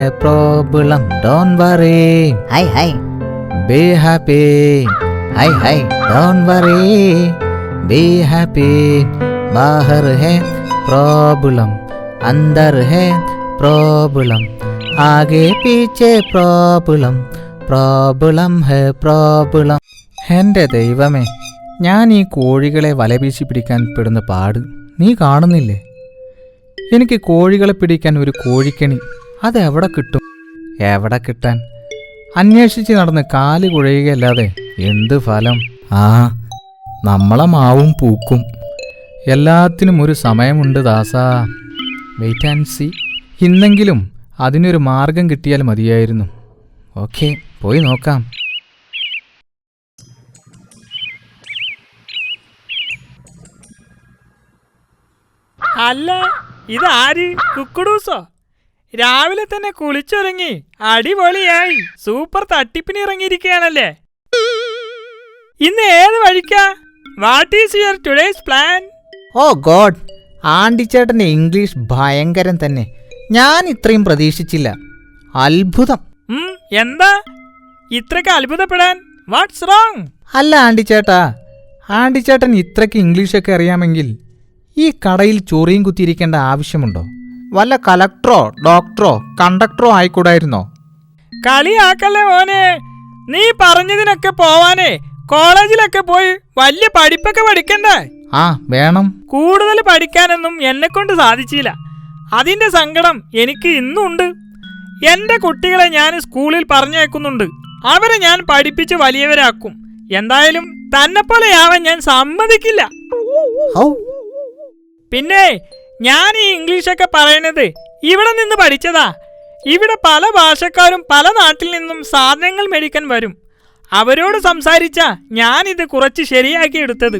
A problem, don't worry. Hi, hi. Be happy. Hi, don't worry. Be happy. बाहर है problem, अंदर है problem, आगे पीछे प्रॉब्लम, പ്രോബ്ലം ഹേ പ്രോബ്ലം. എൻ്റെ ദൈവമേ, ഞാൻ ഈ കോഴികളെ വലവീശി പിടിക്കാൻ പെടുന്ന പാട് നീ കാണുന്നില്ലേ? എനിക്ക് കോഴികളെ പിടിക്കാൻ ഒരു കോഴിക്കണി അതെവിടെ കിട്ടും? എവിടെ കിട്ടാൻ? അന്വേഷിച്ച് നടന്ന് കാല് കുഴയുകയല്ലാതെ എന്ത് ഫലം? നമ്മളെ മാവും പൂക്കും. എല്ലാത്തിനും ഒരു സമയമുണ്ട് ദാസാ. Wait and see. ഇന്നെങ്കിലും അതിനൊരു മാർഗം കിട്ടിയാൽ മതിയായിരുന്നു. ഓക്കെ, പോയി നോക്കാം. അല്ല, ഇതാര്? കുക്കുടൂസോ? രാവിലെ തന്നെ കുളിച്ചൊരുങ്ങി അടിപൊളിയായി സൂപ്പർ തട്ടിപ്പിന് ഇറങ്ങിയിരിക്കുകയാണല്ലേ. ഇന്ന് ഏത് വഴിക്കാ? What is your today's plan? Oh God, ആണ്ടിച്ചേട്ടൻ്റെ ഇംഗ്ലീഷ് ഭയങ്കരം തന്നെ. ഞാൻ ഇത്രയും പ്രതീക്ഷിച്ചില്ല. അത്ഭുതം. എന്താ ഇത്രയ്ക്ക് അത്ഭുതപ്പെടാൻ? What's wrong? അല്ല ആണ്ടിച്ചേട്ടൻ ഇത്രയ്ക്ക് ഇംഗ്ലീഷൊക്കെ അറിയാമെങ്കിൽ ഈ കടയിൽ ചൊറിയും കുത്തിയിരിക്കേണ്ട ആവശ്യമുണ്ടോ? വല്ല കലക്ടറോ ഡോക്ടറോ കണ്ടക്ടറോ ആയിക്കൂടായിരുന്നോ? കളിയാക്കല്ലേ മോനെ. നീ പറഞ്ഞതിനൊക്കെ പോവാനേ കോളേജിലൊക്കെ പോയി വലിയ പഠിപ്പൊക്കെ പഠിക്കണ്ടേ? വേണം. കൂടുതൽ പഠിക്കാനൊന്നും എന്നെക്കൊണ്ട് സാധിച്ചില്ല. അതിന്റെ സങ്കടം എനിക്ക് ഇന്നുണ്ട്. എന്റെ കുട്ടികളെ ഞാൻ സ്കൂളിൽ പറഞ്ഞേക്കുന്നുണ്ട്. അവരെ ഞാൻ പഠിപ്പിച്ച് വലിയവരാക്കും. എന്തായാലും തന്നെപ്പോലെയാവാൻ ഞാൻ സമ്മതിക്കില്ല. പിന്നെ ഞാൻ ഈ ഇംഗ്ലീഷൊക്കെ പറയുന്നത് ഇവിടെ നിന്ന് പഠിച്ചതാ. ഇവിടെ പല ഭാഷക്കാരും പല നാട്ടിൽ നിന്നും സാധനങ്ങൾ മേടിക്കാൻ വരും. അവരോട് സംസാരിച്ചാ ഞാനിത് കുറച്ച് ശരിയാക്കി എടുത്തത്.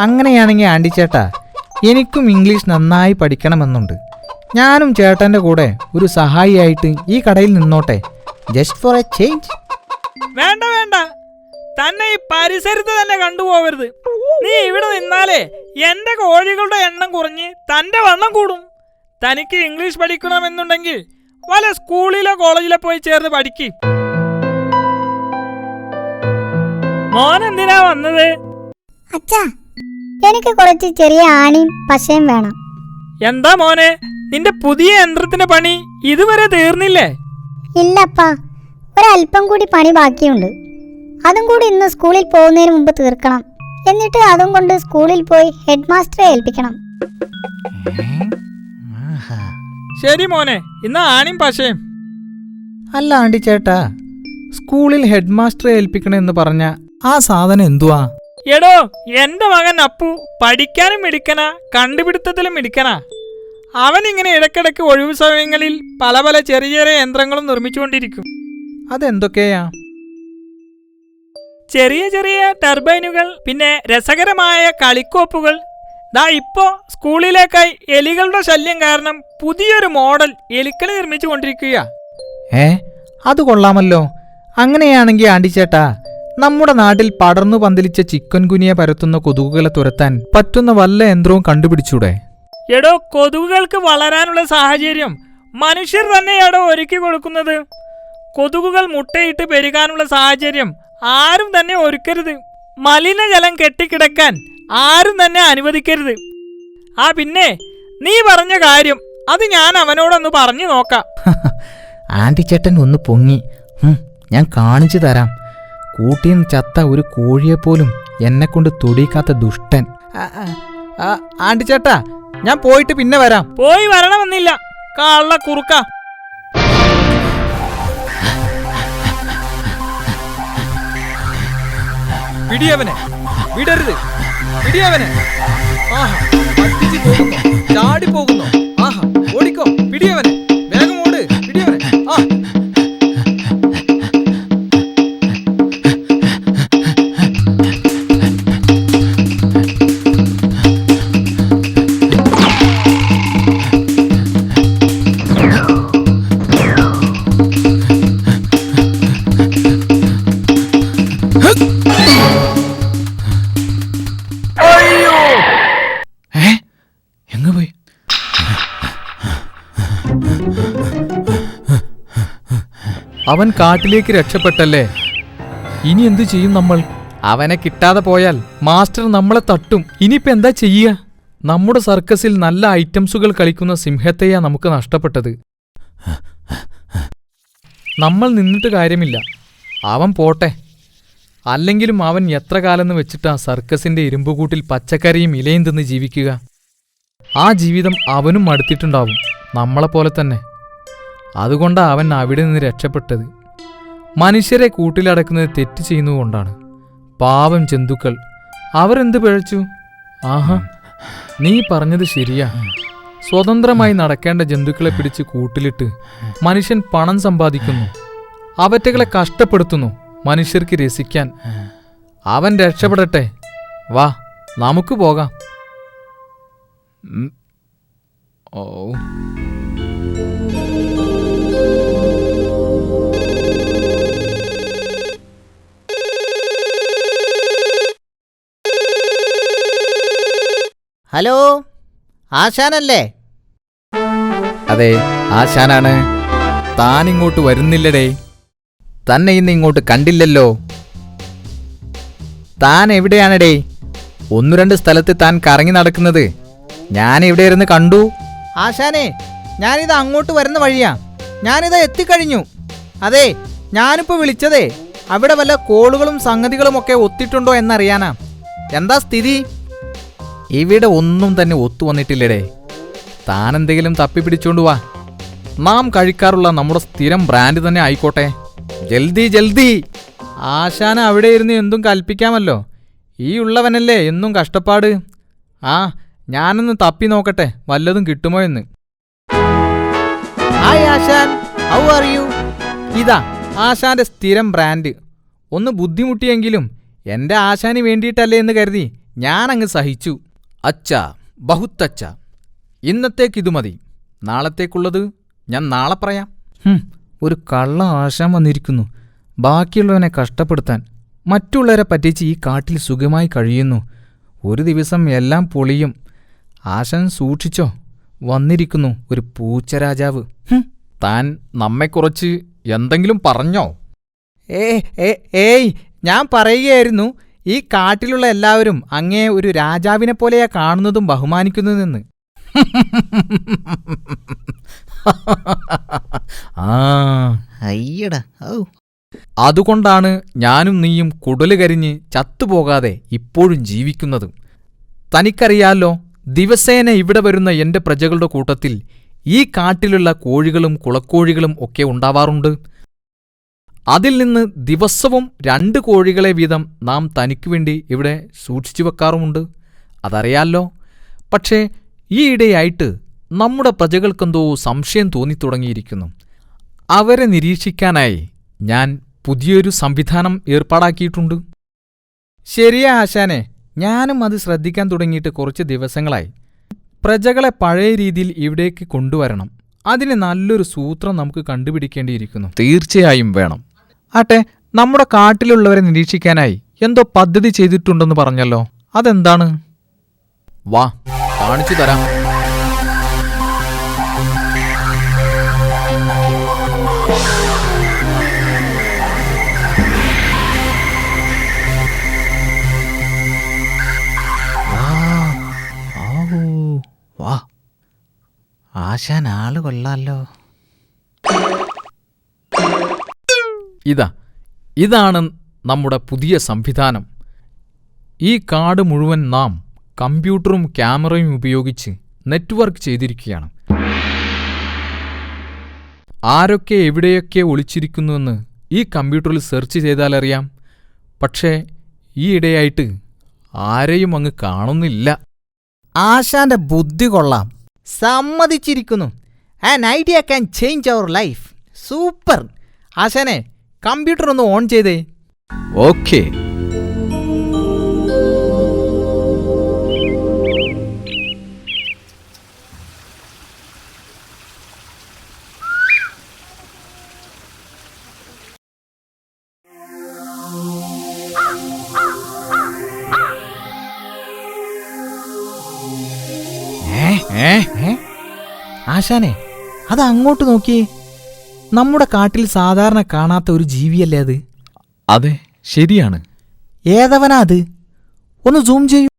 അങ്ങനെയാണെങ്കിൽ ആണ്ടിച്ചേട്ടാ, എനിക്കും ഇംഗ്ലീഷ് നന്നായി പഠിക്കണമെന്നുണ്ട്. ഞാനും ചേട്ടൻ്റെ കൂടെ ഒരു സഹായിയായിട്ട് ഈ കടയിൽ നിന്നോട്ടെ, ജസ്റ്റ് ഫോർ എ ചേഞ്ച്. വേണ്ട, തന്നെ ഈ പരിസരത്ത് തന്നെ കണ്ടുപോകരുത്. നീ ഇവിടെ നിന്നാലേ എന്റെ കോഴികളുടെ എണ്ണം കുറഞ്ഞ് തന്റെ വണ്ണം കൂടും. തനിക്ക് ഇംഗ്ലീഷ് പഠിക്കണമെന്നുണ്ടെങ്കിൽ വല്ല സ്കൂളിലോ കോളേജിലോ പോയി ചേർന്ന് പഠിക്ക്. മോൻ എന്തിനാ വന്നത്? അച്ഛാ, എനിക്ക് കുറച്ച് ചെറിയ ആണിയും പശയും വേണം. എന്താ മോനെ, നിന്റെ പുതിയ യന്ത്രത്തിന്റെ പണി ഇതുവരെ തീർന്നില്ലേ? ഇല്ലപ്പാ, ഒരല്പം കൂടി പണി ബാക്കിയുണ്ട്. അതും കൂടി ഇന്ന് സ്കൂളിൽ പോകുന്നതിന് മുമ്പ് തീർക്കണം. എന്നിട്ട് അതും കൊണ്ട് സ്കൂളിൽ പോയി ഹെഡ് മാസ്റ്ററെ ഏൽപ്പിക്കണം. ശരി മോനെ, ഇന്ന് ആണിയും പശയും. അല്ല ആണ്ടിച്ചേട്ടാ, സ്കൂളിൽ ഹെഡ് മാസ്റ്ററെ ഏൽപ്പിക്കണമെന്ന് പറഞ്ഞ ആ സാധനം എന്തുവാ? എടോ, എന്റെ മകൻ അപ്പു പഠിക്കാനും മിടുക്കനാ, കണ്ടുപിടുത്തത്തിലും മിടുക്കനാ. അവനിങ്ങനെ ഇടയ്ക്കിടയ്ക്ക് ഒഴിവു സമയങ്ങളിൽ പല ചെറിയ യന്ത്രങ്ങളും നിർമ്മിച്ചുകൊണ്ടിരിക്കും. അതെന്തൊക്കെയാ? ചെറിയ ടർബൈനുകൾ, പിന്നെ രസകരമായ കളിക്കോപ്പുകൾ. ദാ ഇപ്പോ സ്കൂളിലേക്കായി എലികളുടെ ശല്യം കാരണം പുതിയൊരു മോഡൽ എലിക്കളി നിർമ്മിച്ചു കൊണ്ടിരിക്കുക. അത് കൊള്ളാമല്ലോ. അങ്ങനെയാണെങ്കിൽ ആണ്ടിച്ചേട്ടാ, നമ്മുടെ നാട്ടിൽ പടർന്നു പന്തലിച്ച ചിക്കൻ ഗുനിയ പരത്തുന്ന കൊതുകുകളെ തുരത്താൻ പറ്റുന്ന വല്ല യന്ത്രവും കണ്ടുപിടിച്ചൂടെ? എടോ, കൊതുകുകൾക്ക് വളരാനുള്ള സാഹചര്യം മനുഷ്യർ തന്നെയാടോ ഒരുക്കി കൊടുക്കുന്നത്. കൊതുകുകൾ മുട്ടയിട്ട് പെരുകാനുള്ള സാഹചര്യം ആരും തന്നെ ഒരുക്കരുത്. മലിനജലം കെട്ടിക്കിടക്കാൻ ആരും തന്നെ അനുവദിക്കരുത്. പിന്നെ നീ പറഞ്ഞ കാര്യം അത് ഞാൻ അവനോടൊന്ന് പറഞ്ഞു നോക്കാം. ആണ്ടിച്ചേട്ടൻ ഒന്ന് പൊങ്ങി. ഞാൻ കാണിച്ചു തരാം. കൂട്ടിന് ചത്ത ഒരു കോഴിയെപ്പോലും എന്നെ കൊണ്ട് തൊടിക്കാത്ത ദുഷ്ടൻ. ആണ്ടിച്ചേട്ടാ, ഞാൻ പോയിട്ട് പിന്നെ വരാം. പോയി വരണമെന്നില്ല, കള്ള കുറുക്ക. പിടിയവനെ, വിടരുത്, പിടിയവനെ. ചാടി പോകുന്നു. ഓടിക്കോ, പിടിയവനെ, വേഗം ഓട്, പിടിയവനെ. അവൻ കാട്ടിലേക്ക് രക്ഷപ്പെട്ടല്ലേ, ഇനി എന്തു ചെയ്യും നമ്മൾ? അവനെ കിട്ടാതെ പോയാൽ മാസ്റ്റർ നമ്മളെ തട്ടും. ഇനിയിപ്പോ എന്താ ചെയ്യുക? നമ്മുടെ സർക്കസിൽ നല്ല ഐറ്റംസുകൾ കളിക്കുന്ന സിംഹത്തെയാ നമുക്ക് നഷ്ടപ്പെട്ടത്. നമ്മൾ നിന്നിട്ട് കാര്യമില്ല, അവൻ പോട്ടെ. അല്ലെങ്കിലും അവൻ എത്ര കാലെന്ന് വെച്ചിട്ടാ സർക്കസിന്റെ ഇരുമ്പുകൂട്ടിൽ പച്ചക്കറിയും ഇലയും തിന്ന് ജീവിക്കുക? ആ ജീവിതം അവനും മടുത്തിട്ടുണ്ടാവും, നമ്മളെപ്പോലെ തന്നെ. അതുകൊണ്ടാ അവൻ അവിടെ നിന്ന് രക്ഷപ്പെട്ടത്. മനുഷ്യരെ കൂട്ടിലടക്കുന്നത് തെറ്റ് ചെയ്യുന്നതുകൊണ്ടാണ്. പാവം ജന്തുക്കൾ, അവരെന്ത് പിഴച്ചു? ആഹാ, നീ പറഞ്ഞത് ശരിയാ. സ്വതന്ത്രമായി നടക്കേണ്ട ജന്തുക്കളെ പിടിച്ച് കൂട്ടിലിട്ട് മനുഷ്യൻ പണം സമ്പാദിക്കുന്നു. അവറ്റകളെ കഷ്ടപ്പെടുത്തുന്നു മനുഷ്യർക്ക് രസിക്കാൻ. അവൻ രക്ഷപ്പെടട്ടെ. വാ, നമുക്ക് പോകാം. ഓ, ഹലോ, ആശാനല്ലേ? അതെ, ആശാനാണ്. താനിങ്ങോട്ട് വരുന്നില്ലടേ. തന്നെ ഇന്ന് ഇങ്ങോട്ട് കണ്ടില്ലല്ലോ. താൻ എവിടെയാണടേ? 1-2 സ്ഥലത്ത് താൻ കറങ്ങി നടക്കുന്നത് ഞാൻ ഇവിടെ ഇരുന്ന് കണ്ടു. ആശാനെ, ഞാനിത് അങ്ങോട്ട് വരുന്ന വഴിയാ. ഞാനിത് എത്തിക്കഴിഞ്ഞു. അതെ, ഞാനിപ്പോൾ വിളിച്ചതേ അവിടെ വല്ല കോളുകളും സംഗതികളുമൊക്കെ ഒത്തിട്ടുണ്ടോ എന്നറിയാനാ. എന്താ സ്ഥിതി? ഇവിടെ ഒന്നും തന്നെ ഒത്തുവന്നിട്ടില്ലടേ. താനെന്തെങ്കിലും തപ്പിപ്പിടിച്ചോണ്ട് വാ. നാം കഴിക്കാറുള്ള നമ്മുടെ സ്ഥിരം ബ്രാൻഡ് തന്നെ ആയിക്കോട്ടെ. ജൽദി ജൽദി. ആശാന അവിടെ ഇരുന്ന് എന്തും കൽപ്പിക്കാമല്ലോ. ഈ ഉള്ളവനല്ലേ എന്നും കഷ്ടപ്പാട്. ആ, ഞാനൊന്ന് തപ്പി നോക്കട്ടെ വല്ലതും കിട്ടുമോ എന്ന്. Hi Asan, how are you? ഇതാ ആശാന്റെ സ്ഥിരം ബ്രാൻഡ്. ഒന്ന് ബുദ്ധിമുട്ടിയെങ്കിലും എൻ്റെ ആശാന് വേണ്ടിയിട്ടല്ലേ എന്ന് കരുതി ഞാനങ്ങ് സഹിച്ചു. അച്ഛാ, ബഹുത്തച്ഛ. ഇന്നത്തേക്കിതു മതി. നാളത്തേക്കുള്ളത് ഞാൻ നാളെ പറയാം. ഒരു കള്ള ആശാൻ വന്നിരിക്കുന്നു, ബാക്കിയുള്ളവനെ കഷ്ടപ്പെടുത്താൻ. മറ്റുള്ളവരെ പറ്റിച്ച് ഈ കാട്ടിൽ സുഖമായി കഴിയുന്നു. ഒരു ദിവസം എല്ലാം പൊളിയും. ആശാൻ സൂക്ഷിച്ചോ, വന്നിരിക്കുന്നു ഒരു പൂച്ചരാജാവ്. താൻ നമ്മെക്കുറിച്ച് എന്തെങ്കിലും പറഞ്ഞോ? ഏയ്, ഞാൻ പറയുകയായിരുന്നു, ഈ കാട്ടിലുള്ള എല്ലാവരും അങ്ങേ ഒരു രാജാവിനെ പോലെയാ കാണുന്നതും ബഹുമാനിക്കുന്നതെന്ന്. അയ്യടാ. അതുകൊണ്ടാണ് ഞാനും നീയും കുടല് കരിഞ്ഞ് ചത്തുപോകാതെ ഇപ്പോഴും ജീവിക്കുന്നത്. തനിക്കറിയാലോ, ദിവസേന ഇവിടെ വരുന്ന എന്റെ പ്രജകളുടെ കൂട്ടത്തിൽ ഈ കാട്ടിലുള്ള കോഴികളും കുളക്കോഴികളും ഒക്കെ ഉണ്ടാവാറുണ്ട്. അതിൽ നിന്ന് ദിവസവും 2 കോഴികളെ വീതം നാം തനിക്കുവേണ്ടി ഇവിടെ സൂക്ഷിച്ചു വെക്കാറുമുണ്ട്. അതറിയാലോ. പക്ഷേ ഈയിടെയായിട്ട് നമ്മുടെ പ്രജകൾക്കെന്തോ സംശയം തോന്നിത്തുടങ്ങിയിരിക്കുന്നു. അവരെ നിരീക്ഷിക്കാനായി ഞാൻ പുതിയൊരു സംവിധാനം ഏർപ്പാടാക്കിയിട്ടുണ്ട്. ശരിയാ ആശാനെ, ഞാനും അത് ശ്രദ്ധിക്കാൻ തുടങ്ങിയിട്ട് കുറച്ച് ദിവസങ്ങളായി. പ്രജകളെ പഴയ രീതിയിൽ ഇവിടേക്ക് കൊണ്ടുവരണം. അതിന് നല്ലൊരു സൂത്രം നമുക്ക് കണ്ടുപിടിക്കേണ്ടിയിരിക്കുന്നു. തീർച്ചയായും വേണം. ആട്ടെ, നമ്മുടെ കാട്ടിലുള്ളവരെ നിരീക്ഷിക്കാനായി എന്തോ പദ്ധതി ചെയ്തിട്ടുണ്ടെന്ന് പറഞ്ഞല്ലോ, അതെന്താണ്? വാ, കാണിച്ചു തരാം. വാ, ആശാൻ ആള് കൊള്ളാലോ. ഇതാണ് നമ്മുടെ പുതിയ സംവിധാനം. ഈ കാട് മുഴുവൻ നാം കമ്പ്യൂട്ടറും ക്യാമറയും ഉപയോഗിച്ച് നെറ്റ്വർക്ക് ചെയ്തിരിക്കുകയാണ്. ആരൊക്കെ എവിടെയൊക്കെ ഒളിച്ചിരിക്കുന്നുവെന്ന് ഈ കമ്പ്യൂട്ടറിൽ സെർച്ച് ചെയ്താലറിയാം. പക്ഷേ ഈയിടെയായിട്ട് ആരെയും അങ്ങ് കാണുന്നില്ല. ആശാന്റെ ബുദ്ധി കൊള്ളാം, സമ്മതിച്ചിരിക്കുന്നു. An idea can change our life. Super. ആശാനെ, കമ്പ്യൂട്ടർ ഒന്ന് ഓൺ ചെയ്തേ. ഓക്കേ. ആശാനെ, അത് അങ്ങോട്ട് നോക്കി. നമ്മുടെ കാട്ടിൽ സാധാരണ കാണാത്ത ഒരു ജീവിയല്ലേ അത്? അതെ, ശരിയാണ്. ഏതവനാ അത്? ഒന്ന് സൂം ചെയ്യൂ.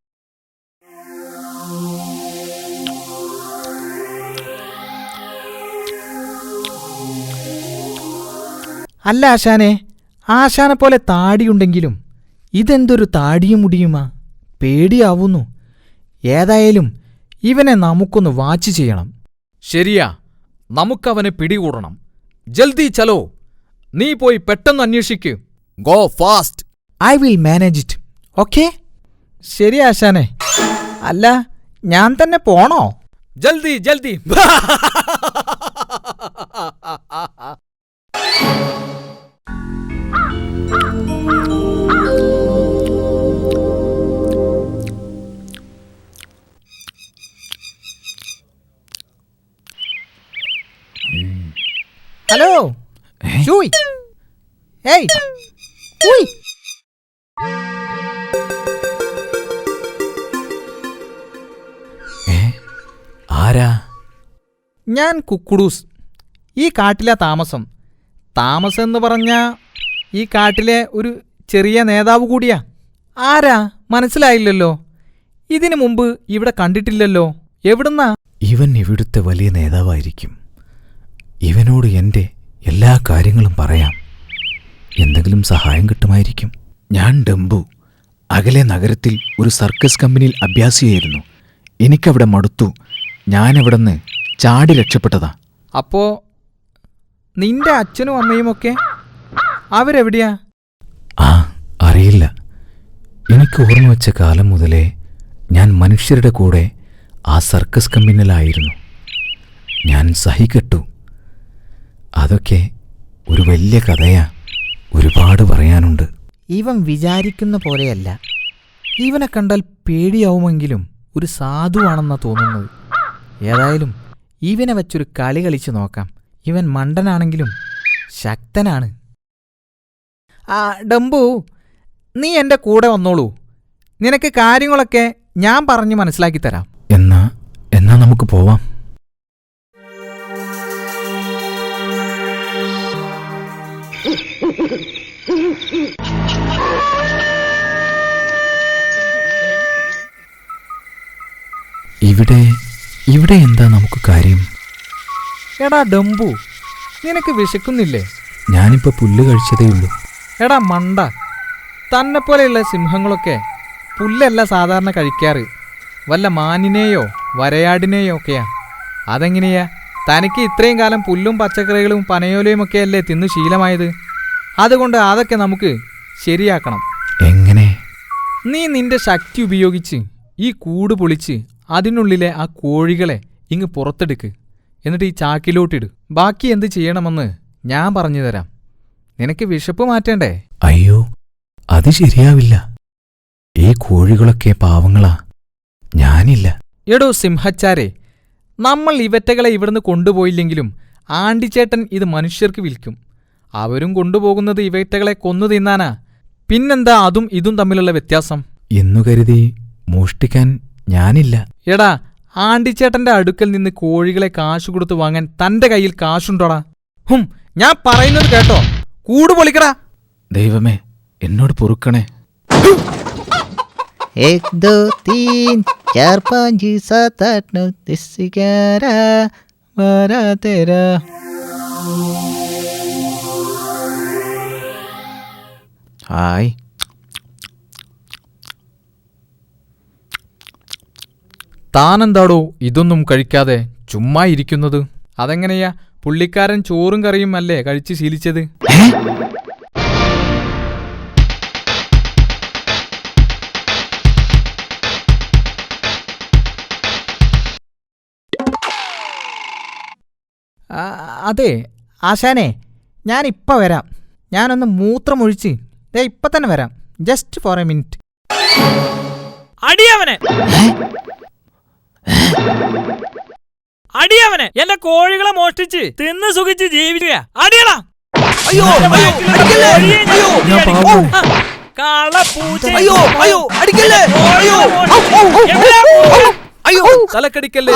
അല്ല ആശാനെ, ആശാനെ പോലെ താടിയുണ്ടെങ്കിലും ഇതെന്തൊരു താടിയും മുടിയുമാ? പേടിയാവുന്നു. ഏതായാലും ഇവനെ നമുക്കൊന്ന് വാച്ച് ചെയ്യണം. ശരിയാ, നമുക്കവനെ പിടികൂടണം. ജൽദി ചലോ. നീ പോയി പെട്ടെന്ന് അന്വേഷിക്ക്. Go fast. I will manage it. Okay? ശരി ആശാനെ. അല്ല, ഞാൻ തന്നെ പോണോ? ജൽദി ജൽദി. ഹലോ ഷൂയ്. ഏയ് ഉയ്. ആരാ? ഞാൻ കുക്കുടൂസ്. ഈ കാട്ടിലെ താമസം. താമസം എന്ന് പറഞ്ഞാ ഈ കാട്ടിലെ ഒരു ചെറിയ നേതാവ് കൂടിയാ. ആരാ മനസ്സിലായില്ലല്ലോ? ഇതിനു മുമ്പ് ഇവിടെ കണ്ടിട്ടില്ലല്ലോ. എവിടുന്നാ? ഇവൻ ഇവിടുത്തെ വലിയ നേതാവായിരിക്കും. ഇവനോട് എൻ്റെ എല്ലാ കാര്യങ്ങളും പറയാം. എന്തെങ്കിലും സഹായം കിട്ടുമായിരിക്കും. ഞാൻ ഡംബു. അകലെ നഗരത്തിൽ ഒരു സർക്കസ് കമ്പനിയിൽ അഭ്യാസിയായിരുന്നു. എനിക്കവിടെ മടുത്തു. ഞാനവിടുന്ന് ചാടി രക്ഷപ്പെട്ടതാ. അപ്പോ നിന്റെ അച്ഛനും അമ്മയുമൊക്കെ അവരെവിടെയാ? ആ, അറിയില്ല. എനിക്ക് ഓർമ്മ വെച്ച കാലം മുതലേ ഞാൻ മനുഷ്യരുടെ കൂടെ ആ സർക്കസ് കമ്പനിയിലായിരുന്നു. ഞാൻ സഹികെട്ടു. അതൊക്കെ ഒരു വലിയ കഥയാ. ഒരുപാട് പറയാനുണ്ട്. ഇവൻ വിചാരിക്കുന്ന പോലെയല്ല. ഇവനെ കണ്ടാൽ പേടിയാവുമെങ്കിലും ഒരു സാധുവാണെന്നാ തോന്നുന്നത്. ഏതായാലും ഇവനെ വച്ചൊരു കളി കളിച്ചു നോക്കാം. ഇവൻ മണ്ടനാണെങ്കിലും ശക്തനാണ്. ആ ഡംബു, നീ എൻ്റെ കൂടെ വന്നോളൂ. നിനക്ക് കാര്യങ്ങളൊക്കെ ഞാൻ പറഞ്ഞ് മനസ്സിലാക്കി തരാം. എന്നാ നമുക്ക് പോവാം. ഇവിടെ എന്താ നമുക്ക് കാര്യം? എടാ ഡംബു, നിനക്ക് വിശക്കുന്നില്ലേ? ഞാനിപ്പോ പുല്ല് കഴിച്ചതേയുള്ളൂ. എടാ മണ്ട, തന്നെപ്പോലെയുള്ള സിംഹങ്ങളൊക്കെ പുല്ലല്ല സാധാരണ കഴിക്കാറ്. വല്ല മാനിനെയോ വരയാടിനെയോ ഒക്കെയാ. അതെങ്ങനെയാ? തനിക്ക് ഇത്രയും കാലം പുല്ലും പച്ചക്കറികളും പനയോലയും ഒക്കെയല്ലേ തിന്നു ശീലമായത്. അതുകൊണ്ട് അതൊക്കെ നമുക്ക് ശരിയാക്കണം. എങ്ങനെ? നീ നിന്റെ ശക്തി ഉപയോഗിച്ച് ഈ കൂട് പൊളിച്ച് അതിനുള്ളിലെ ആ കോഴികളെ ഇങ്ങ് പുറത്തെടുക്ക്. എന്നിട്ട് ഈ ചാക്കിലോട്ടിട്. ബാക്കി എന്ത് ചെയ്യണമെന്ന് ഞാൻ പറഞ്ഞു തരാം. നിനക്ക് വിശപ്പ് മാറ്റേണ്ടേ? അയ്യോ, അത് ശരിയാവില്ല. ഈ കോഴികളൊക്കെ പാവങ്ങളാ. ഞാനില്ല. എടോ സിംഹച്ചാരെ, നമ്മൾ ഇവറ്റകളെ ഇവിടുന്ന് കൊണ്ടുപോയില്ലെങ്കിലും ആണ്ടിച്ചേട്ടൻ ഇത് മനുഷ്യർക്ക് വിൽക്കും. അവരും കൊണ്ടുപോകുന്നത് ഇവറ്റകളെ കൊന്നു തിന്നാനാ. പിന്നെന്താ അതും ഇതും തമ്മിലുള്ള വ്യത്യാസം? എന്നു കരുതി മോഷ്ടിക്കാൻ ഞാനില്ല. എടാ, ആണ്ടിച്ചേട്ടന്റെ അടുക്കൽ നിന്ന് കോഴികളെ കാശു കൊടുത്ത് വാങ്ങാൻ തന്റെ കയ്യിൽ കാശുണ്ടോടാ? ഞാൻ പറയുന്നത് കേട്ടോ. കൂട് പൊളിക്കടാ. ദൈവമേ, എന്നോട് പൊറുക്കണേ. 1 2 3 4 5 7 8 9 10 11 12 13. ഹായ്. താനെന്താടോ ഇതൊന്നും കഴിക്കാതെ ചുമ്മാ ഇരിക്കുന്നത്? അതെങ്ങനെയാ? പുള്ളിക്കാരൻ ചോറും കറിയും അല്ലേ കഴിച്ച് ശീലിച്ചത്? അതെ ആശാനെ, ഞാനിപ്പോൾ വരാം. ഞാനൊന്ന് മൂത്രമൊഴിച്ച് ഇപ്പം തന്നെ വരാം. Just for a minute. അടിയവനെ അടിയവനെ എന്റെ കോഴികളെ മോഷ്ടിച്ച് തിന്ന് സുഖിച്ച് ജീവിക്കുക. അടിയടാ. തലക്കടിക്കല്ലേ?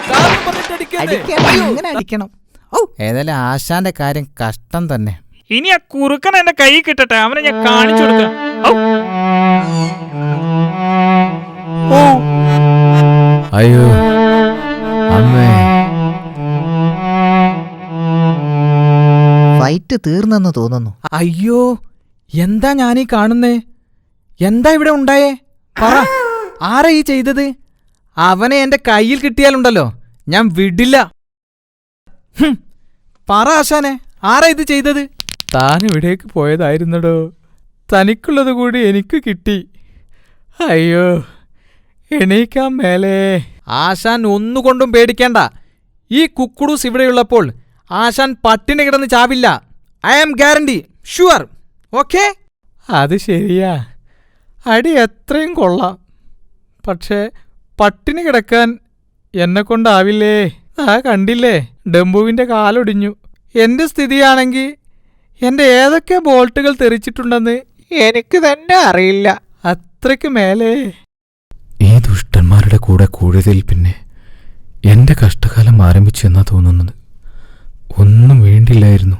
കാരണം പറഞ്ഞിട്ട് അടിക്കരുത്. അടിക്കണം, ഇങ്ങനെ അടിക്കണം. ഔ, ഏതായാലും ആശാന്റെ കാര്യം കഷ്ടം തന്നെ. ഇനി ആ കുറുക്കൻ എന്റെ കൈ കിട്ടട്ടെ, അവനെ ഞാൻ കാണിച്ചു കൊടുക്കാം. ഔ. ഓ അയ്യോ അമ്മേ. ഫൈറ്റ് തീർന്നെന്ന് തോന്നുന്നു. അയ്യോ, എന്താ ഞാനീ കാണുന്നേ? എന്താ ഇവിടെ ഉണ്ടായേ? പറ, ആരാ ഈ ചെയ്തത്? അവനെ എന്റെ കയ്യിൽ കിട്ടിയാലുണ്ടല്ലോ ഞാൻ വിടില്ല. പറ ആശാനെ, ആരാ ഇത് ചെയ്തത്? താൻ ഇവിടേക്ക് പോയതായിരുന്നടോ. തനിക്കുള്ളത് കൂടി എനിക്ക് കിട്ടി. അയ്യോ, എണീക്കാൻ മേലേ. ആശാൻ ഒന്നുകൊണ്ടും പേടിക്കേണ്ട. ഈ കുക്കുടൂസ് ഇവിടെയുള്ളപ്പോൾ ആശാൻ പട്ടിണി കിടന്ന് ചാവില്ല. I am guarantee, sure. Okay? അത് ശരിയാ, അടി എത്രയും കൊള്ളാം. പക്ഷേ പട്ടിണി കിടക്കാൻ എന്നെക്കൊണ്ടാവില്ലേ. ആ കണ്ടില്ലേ, ഡംബുവിൻ്റെ കാലൊടിഞ്ഞു. എൻ്റെ സ്ഥിതിയാണെങ്കിൽ എൻ്റെ ഏതൊക്കെ ബോൾട്ടുകൾ തെറിച്ചിട്ടുണ്ടെന്ന് എനിക്ക് തന്നെ അറിയില്ല. അത്രയ്ക്ക് മേലേ. ഈ ദുഷ്ടന്മാരുടെ കൂടെ കൂടിയതിൽ പിന്നെ എൻ്റെ കഷ്ടകാലം ആരംഭിച്ചു എന്നാ തോന്നുന്നത്. ഒന്നും വേണ്ടില്ലായിരുന്നു.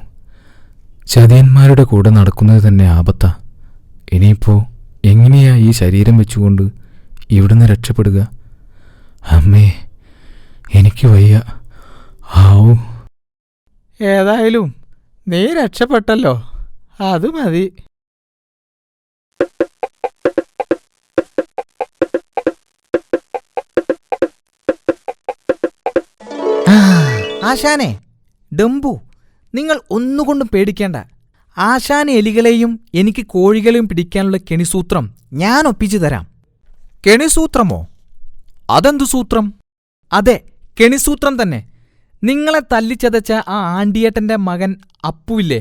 ചതിയന്മാരുടെ കൂടെ നടക്കുന്നത് തന്നെ ആപത്താ. ഇനിയിപ്പോ എങ്ങനെയാ ഈ ശരീരം വെച്ചുകൊണ്ട് ഇവിടുന്ന് രക്ഷപ്പെടുക? അമ്മേ, എനിക്ക് വയ്യ. ആവൂ. ഏതായാലും നീ രക്ഷപ്പെട്ടല്ലോ, അത് മതി. ആശാനെ, ഡംബു, നിങ്ങൾ ഒന്നുകൊണ്ടും പേടിക്കേണ്ട. ആശാൻ എലികളെയും എനിക്ക് കോഴികളെയും പിടിക്കാനുള്ള കെണിസൂത്രം ഞാൻ ഒപ്പിച്ചു തരാം. കെണിസൂത്രമോ? അതെന്തു സൂത്രം? അതെ, കെണിസൂത്രം തന്നെ. നിങ്ങളെ തല്ലിച്ചതച്ച ആ ആണ്ടിയേട്ടന്റെ മകൻ അപ്പുവില്ലേ,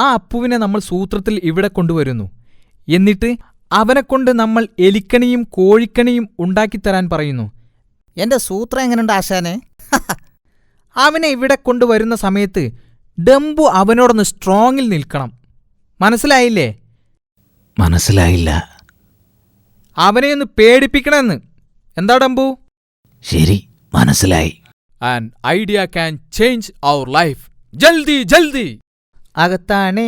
ആ അപ്പുവിനെ നമ്മൾ സൂത്രത്തിൽ ഇവിടെ കൊണ്ടുവരുന്നു. എന്നിട്ട് അവനെക്കൊണ്ട് നമ്മൾ എലിക്കണിയും കോഴിക്കണിയും ഉണ്ടാക്കിത്തരാൻ പറയുന്നു. എന്റെ സൂത്രം എങ്ങനെയുണ്ട് ആശാനെ? അവനെ ഇവിടെ കൊണ്ടുവരുന്ന സമയത്ത് ഡംബു അവനോടൊന്ന് സ്ട്രോങ്ങിൽ നിൽക്കണം. മനസ്സിലായില്ലേ? മനസ്സിലായില്ല. അവനെയൊന്ന് പേടിപ്പിക്കണമെന്ന്. എന്താ ഡംബു? ശരി, മനസ്സിലായി. An idea can change our life. ജൽദി ജൽദി. അകത്താണേ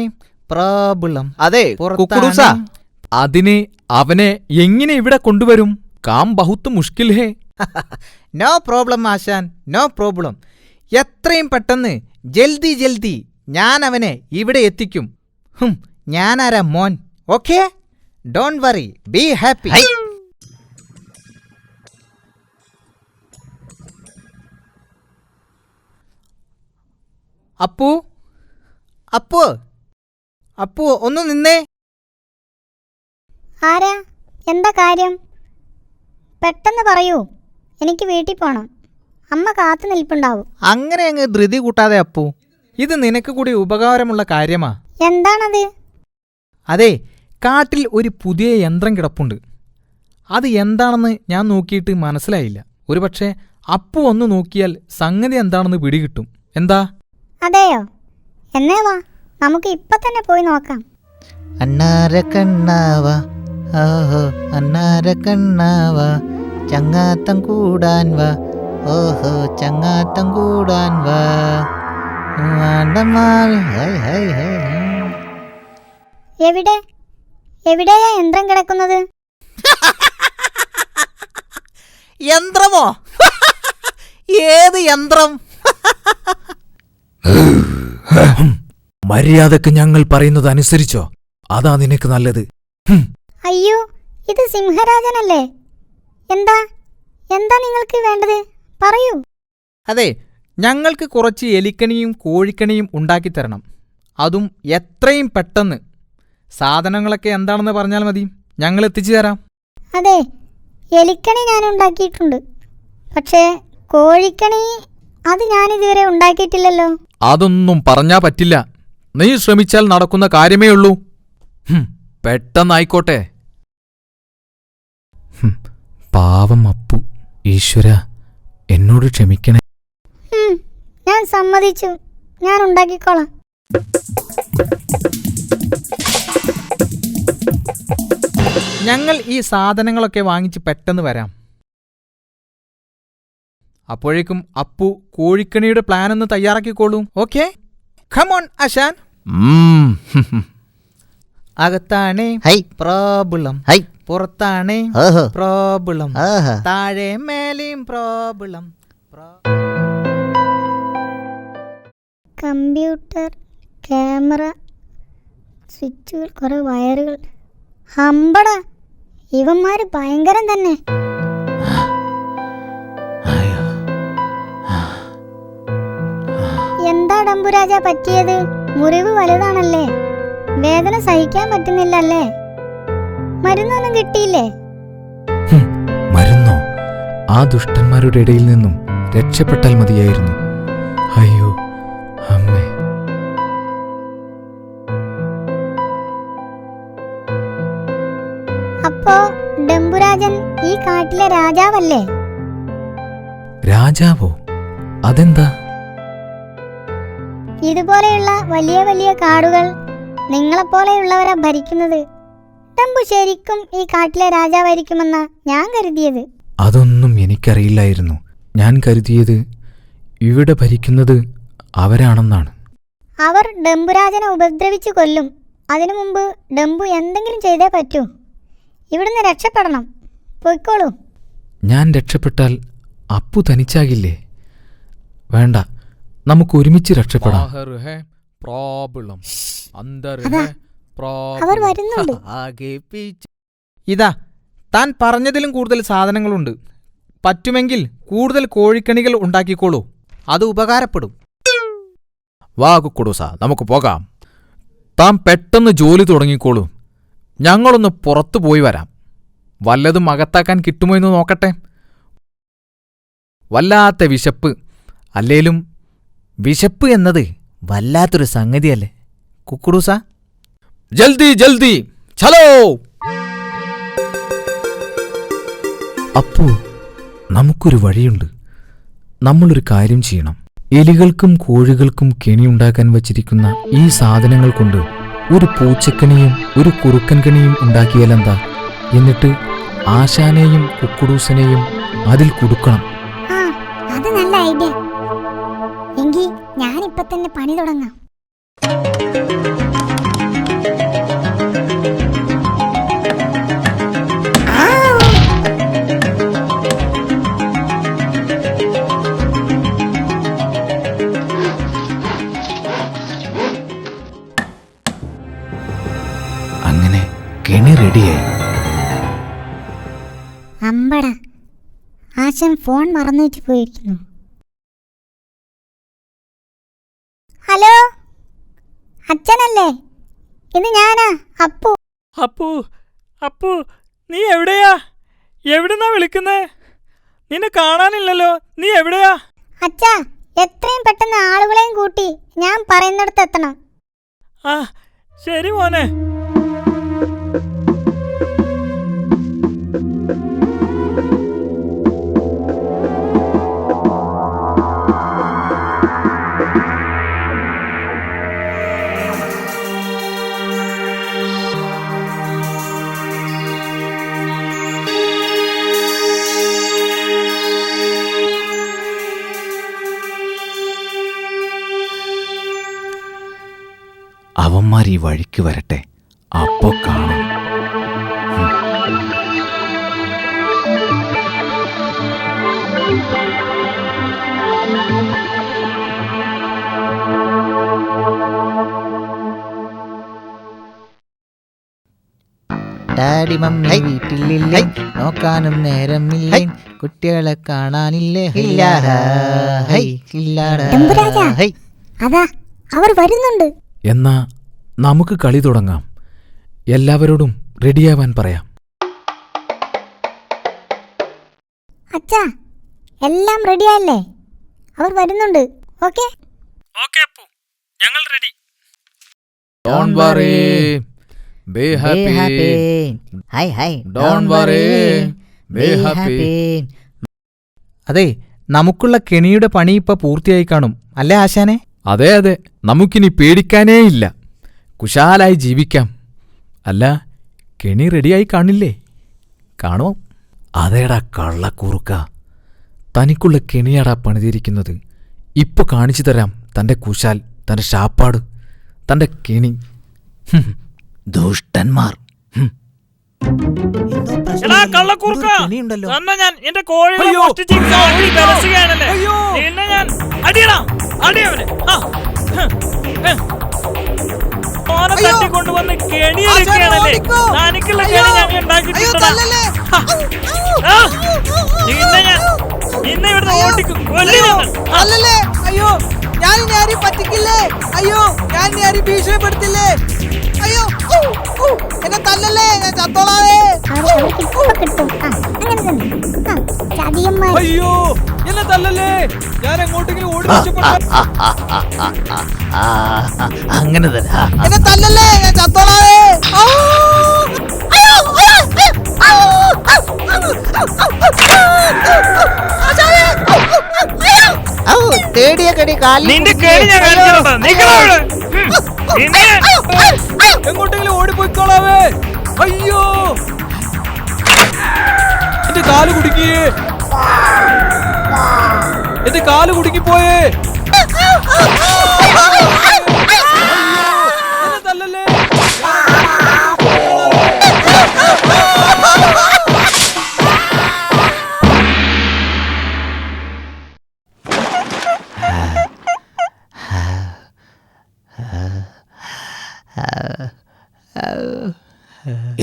പ്രോബ്ലം. അതെ, കുക്കുടൂസ, അതിന് അവനെ എങ്ങനെ ഇവിടെ കൊണ്ടുവരും? കാം ബഹുത്ത് മുഷ്കിൽ ഹേ. നോ പ്രോബ്ലം ആശാൻ, നോ പ്രോബ്ലം. എത്രയും പെട്ടെന്ന് ജൽദി ജൽദി ഞാൻ അവനെ ഇവിടെ എത്തിക്കും. ഞാനാരാ മോൻ? Okay, don't worry, be happy. Appu, Appu, Appu, ഒന്ന് നിന്നേ. ആരാ? എന്താ കാര്യം? പെട്ടെന്ന് പറയൂ, എനിക്ക് വീട്ടിൽ പോണം. അമ്മ കാത്തു നിൽപ്പുണ്ടാവും. അങ്ങനെ അങ്ങ് ധൃതി കൂട്ടാതെ അപ്പു. ഇത് നിനക്ക് കൂടി ഉപകാരമുള്ള കാര്യമാ. എന്താണത്? അതെ, കാട്ടിൽ ഒരു പുതിയ യന്ത്രം കിടപ്പുണ്ട്. അത് എന്താണെന്ന് ഞാൻ നോക്കിയിട്ട് മനസ്സിലായില്ല. ഒരുപക്ഷെ അപ്പു ഒന്ന് നോക്കിയാൽ സംഗതി എന്താണെന്ന് പിടികിട്ടും. എന്താ? അതെയോ? എന്നേ വാ, നമുക്ക് ഇപ്പൊ തന്നെ പോയി നോക്കാം. അന്നാര കണ്ണാവ, ഓഹോ അന്നാര കണ്ണാവ, ചങ്ങാത്തം കൂടാൻ വാ, ഓഹോ ചങ്ങാത്തം കൂടാൻ വാ. എവിടെ എവിടെയാ യന്ത്രം കിടക്കുന്നത്? യന്ത്രമോ? ഏത് യന്ത്രം? മര്യാദക്ക് ഞങ്ങൾ പറയുന്നത് അനുസരിച്ചോ, അതാ നിനക്ക് നല്ലത്. അയ്യോ, ഇത് സിംഹരാജനല്ലേ? എന്താ എന്താ നിങ്ങൾക്ക് വേണ്ടത്? പറയൂ. അതെ, ഞങ്ങൾക്ക് കുറച്ച് എലിക്കണിയും കോഴിക്കണിയും ഉണ്ടാക്കിത്തരണം. അതും എത്രയും പെട്ടെന്ന്. സാധനങ്ങളൊക്കെ എന്താണെന്ന് പറഞ്ഞാൽ മതി, ഞങ്ങൾ എത്തിച്ചു തരാം. അതെ, എലിക്കണി ഞാൻ ഉണ്ടാക്കിയിട്ടുണ്ട്. പക്ഷേ കോഴിക്കണി അത് ഞാനിതുവരെ ഉണ്ടാക്കിയിട്ടില്ലല്ലോ. അതൊന്നും പറഞ്ഞാ പറ്റില്ല. നീ ശ്രമിച്ചാൽ നടക്കുന്ന കാര്യമേ ഉള്ളൂ. പെട്ടെന്നായിക്കോട്ടെ. പാവം അപ്പു. ഈശ്വര, എന്നോട് ക്ഷമിക്കണേ. ഞാൻ സമ്മതിച്ചു, ഞാൻ ഉണ്ടാക്കിക്കോളാം. ഞങ്ങൾ ഈ സാധനങ്ങളൊക്കെ വാങ്ങിച്ച് പെട്ടെന്ന് വരാം. അപ്പോഴേക്കും അപ്പു കോഴിക്കണിയുടെ പ്ലാൻ ഒന്ന് തയ്യാറാക്കിക്കോളൂ. ഓക്കെ, ഖമോൺ ആശാൻ. അകത്താണേ ഹൈ പ്രോബ്ലം, ഹൈ പുറത്താണേ ഓഹോ പ്രോബ്ലം, ആഹാ താഴെ മേലെയും പ്രോബ്ലം. കമ്പ്യൂട്ടർ, ക്യാമറ, സ്വിച്ചുകൾ, കുറേ വയറുകൾ. ഹമ്പട, ഇവന്മാർ ഭയങ്കരം തന്നെ. എന്താ ഡംബുരാജ പറ്റിയത്? മുറിവ് വലുതാണല്ലേ? വേദന സഹിക്കാൻ പറ്റുന്നില്ലല്ലേ? മരുന്നൊന്നും കിട്ടിയില്ലേ? മരുന്നോ? ആ ദുഷ്ടന്മാരുടെ ഇടയിൽ നിന്നും രക്ഷപ്പെട്ടാൽ മതിയായിരുന്നു. അയ്യോ അമ്മേ. അപ്പോ ഡംബുരാജൻ ഈ കാട്ടിലെ രാജാവല്ലേ? രാജാവോ? അതെന്താ? ഇതുപോലെയുള്ള വലിയ വലിയ കാടുകൾ നിങ്ങളെപ്പോലെയുള്ളവരാ ഭരിക്കുന്നത്. ഡംബു ശരിക്കും ഈ കാട്ടിലെ രാജാവായിരിക്കുമെന്നാ ഞാൻ കരുതിയത്. അതൊന്നും എനിക്കറിയില്ലായിരുന്നു. ഞാൻ കരുതിയത് ഇവിടെ ഭരിക്കുന്നത് അവരാണെന്നാണ്. അവർ ഡംബുരാജനെ ഉപദ്രവിച്ചു കൊല്ലും. അതിനു മുമ്പ് ഡംബു എന്തെങ്കിലും ചെയ്തേ പറ്റൂ. ഇവിടുന്ന് രക്ഷപ്പെടണം. പൊയ്ക്കോളൂ. ഞാൻ രക്ഷപ്പെട്ടാൽ അപ്പു തനിച്ചാകില്ലേ? വേണ്ട, നമുക്ക് ഒരുമിച്ച് രക്ഷപ്പെടാം. ബാഹർ ഹേ പ്രോബ്ലം, അന്തർ അതാ, ഹേ പ്രോബ്ലം. അവർ വരുന്നുണ്ട്. ഇതാ, താൻ പറഞ്ഞതിലും കൂടുതൽ സാധനങ്ങളുണ്ട്. പറ്റുമെങ്കിൽ കൂടുതൽ കോഴിക്കണികൾ ഉണ്ടാക്കിക്കോളൂ. അത് ഉപകാരപ്പെടും. വാ കുക്കുടൂസ, നമുക്ക് പോകാം. താൻ പെട്ടെന്ന് ജോലി തുടങ്ങിക്കോളൂ. ഞങ്ങളൊന്ന് പുറത്തു പോയി വരാം. വല്ലതും അകത്താക്കാൻ കിട്ടുമോ എന്ന് നോക്കട്ടെ. വല്ലാത്ത വിശപ്പ്. അല്ലേലും വിശപ്പ് എന്നത് വല്ലാത്തൊരു സംഗതിയല്ലേ കുക്കുടൂസ? ജൽദി ജൽദി ചലോ. അപ്പു, നമുക്കൊരു വഴിയുണ്ട്. നമ്മളൊരു കാര്യം ചെയ്യണം. എലികൾക്കും കോഴികൾക്കും കെണിയുണ്ടാക്കാൻ വച്ചിരിക്കുന്ന ഈ സാധനങ്ങൾ കൊണ്ട് ഒരു പൂച്ചക്കണിയും ഒരു കുറുക്കൻ കണിയും ഉണ്ടാക്കിയാലെന്താ? എന്നിട്ട് ആശാനെയും കുക്കുടൂസനെയും അതിൽ കുടുക്കണം. ആ, അത് നല്ല ഐഡിയ. എങ്കിൽ ഞാനിപ്പോ തന്നെ പണി തുടങ്ങാം. അങ്ങനെ കെണി റെഡിയായി. അമ്പട, ആശൻ ഫോൺ മറന്നു വെച്ച് പോയിരിക്കുന്നു. ഹലോ, അച്ഛനല്ലേ? ഇത് ഞാനാ, അപ്പു. അപ്പു, അപ്പു, നീ എവിടെയാ? എവിടുന്നാ വിളിക്കുന്നേ? നിന്നെ കാണാനില്ലല്ലോ. നീ എവിടെയാ? അച്ഛാ, എത്രയും പെട്ടെന്ന് ആളുകളെയും കൂട്ടി ഞാൻ പറയുന്നിടത്ത് എത്തണം. ആ, ശരി മോനെ. അവന്മാർ ഈ വഴിക്ക് വരട്ടെ, അപ്പോ കാണാം. ഡാഡി മമ്മി വീട്ടിലില്ലേ, നോക്കാനും നേരമില്ലേ, കുട്ടികളെ കാണാനില്ലേ, ഇല്ലാടാ, ഹൈ, ഇല്ലാടാ, ഡംബുരാജാ. ഹൈ. അതാ, അവർ വരുന്നുണ്ട്. എന്നാ നമുക്ക് കളി തുടങ്ങാം. എല്ലാവരോടും റെഡിയാവാൻ പറയാം. അച്ഛാ, എല്ലാം റെഡിയല്ലേ? അവർ വരുന്നുണ്ട്. ഓക്കെ. ഓക്കെ അപ്പു, ഞങ്ങൾ ready. Don't worry, be happy. High high, Don't worry, be happy. അതെ, നമുക്കുള്ള കെണിയുടെ പണി ഇപ്പൊ പൂർത്തിയായി കാണും അല്ലേ ആശാനെ? അതെ അതെ, നമുക്കിനി പേടിക്കാനേ ഇല്ല. കുശാലായി ജീവിക്കാം. അല്ല, കെണി റെഡിയായി കാണില്ലേ? കാണുമോ? അതേടാ കള്ളക്കൂറുക്ക, തനിക്കുള്ള കെണിയാടാ പണിതിരിക്കുന്നത്. ഇപ്പൊ കാണിച്ചു തരാം തന്റെ കുശാൽ, തന്റെ ശാപ്പാട്, തന്റെ കെണി. ദുഷ്ടന്മാർ. എടാ കള്ളക്കൂർക്ക, കെണിയുണ്ടല്ലോ. തന്നെ ഞാൻ എന്റെ കോഴികളെ അയ്യോ. മോഷ്ടിച്ച് ഈ കാട്ടിൽ വിലസുകയാണല്ലേ. അയ്യോ. നിന്നെ ഞാൻ അടിയടാ, അടിയവനെ. ഓനെ തട്ടിക്കൊണ്ടുവന്ന് കെണിയൊരുക്കുകയാണല്ലേ. തനിക്കുള്ള കെണി ഞങ്ങൾ ഉണ്ടാക്കിയിട്ടുണ്ടടാ. നിന്നെ ഇവിടുന്ന് ഓടിക്കും, കൊല്ലും ഞങ്ങൾ. അല്ലല്ലേ, അയ്യോ ഞാൻ ഇനി ആരെയും പറ്റിക്കില്ലേ, അയ്യോ ഞാൻ ഇനി ആരെയും ഭീഷണിപ്പെടുത്തില്ലേ, അയ്യോ എന്നെ തല്ലല്ലേ, ഞാൻ ചത്തോളാവേ, അവർക്ക് ഇപ്പൊ കിട്ടും. അങ്ങനെ തന്നെ. ചതിയന്മാർ. അയ്യോ എന്നെ തല്ലല്ലേ, ഞാൻ എങ്ങോട്ടെങ്കിലും ഓടി രക്ഷപ്പെടാൻ, അങ്ങനെ തന്നെ. എന്നെ തല്ലല്ലേ, ഞാൻ ചത്തോളാവേ. തേടിയ കടി കാലിൽ നിന്റെ കെണി ഞാൻ കാണിച്ചിട്ടുണ്ടോ? നിക്കടാ ഇവിടെ. നിന്നെ എങ്ങോട്ടെങ്കിലും ഓടിപ്പോയിക്കോളാവേ. അയ്യോ എന്റെ കാല് കുടുങ്ങിയേ, എന്റെ കാല് കുടുങ്ങിപ്പോയേ, എന്നെ തല്ലല്ലേ.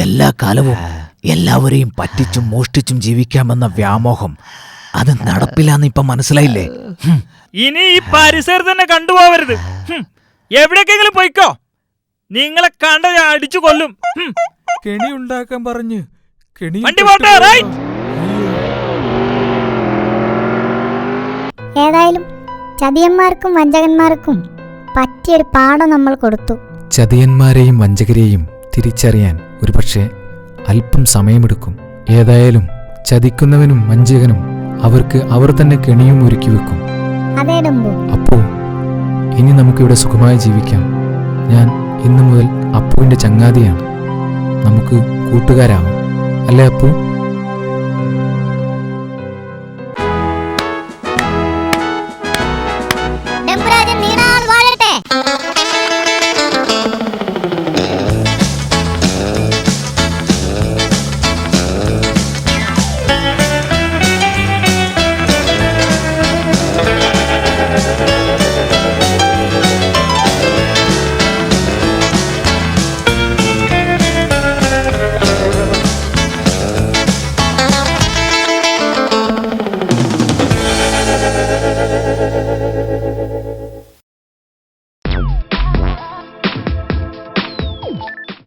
എല്ലാ കാലവും എല്ലാവരെയും പറ്റിച്ചും മോഷ്ടിച്ചും ജീവിക്കാമെന്ന വ്യാമോഹം അത് നടപ്പിലാന്ന് ഇപ്പൊ മനസ്സിലായില്ലേ? ഇനി ഈ പരിസരത്ത് തന്നെ കണ്ടുപോവരുത്. എവിടേക്കെങ്കിലും പോയിക്കോ. നിങ്ങളെ കണ്ട ഞാൻ അടിച്ചു കൊല്ലും. കെണി ഉണ്ടാക്കാൻ പറഞ്ഞ് കെണി വണ്ടി പോട്ടെ, റൈറ്റ്. ഏതായാലും ചതിയന്മാർക്കും വഞ്ചകന്മാർക്കും പറ്റിയൊരു പാഠം നമ്മൾ കൊടുത്തു. ചതിയന്മാരെയും വഞ്ചകരെയും തിരിച്ചറിയാൻ ഒരുപക്ഷെ അല്പം സമയമെടുക്കും. ഏതായാലും ചതിക്കുന്നവനും വഞ്ചകനും അവർക്ക് അവർ തന്നെ കെണിയും ഒരുക്കി വെക്കും. അതേ ഡംബു. അപ്പോ ഇനി നമുക്കിവിടെ സുഖമായി ജീവിക്കാം. ഞാൻ ഇന്നു മുതൽ അപ്പുവിൻ്റെ ചങ്ങാതിയാണ്. നമുക്ക് കൂട്ടുകാരാവാം, അല്ലേ അപ്പു?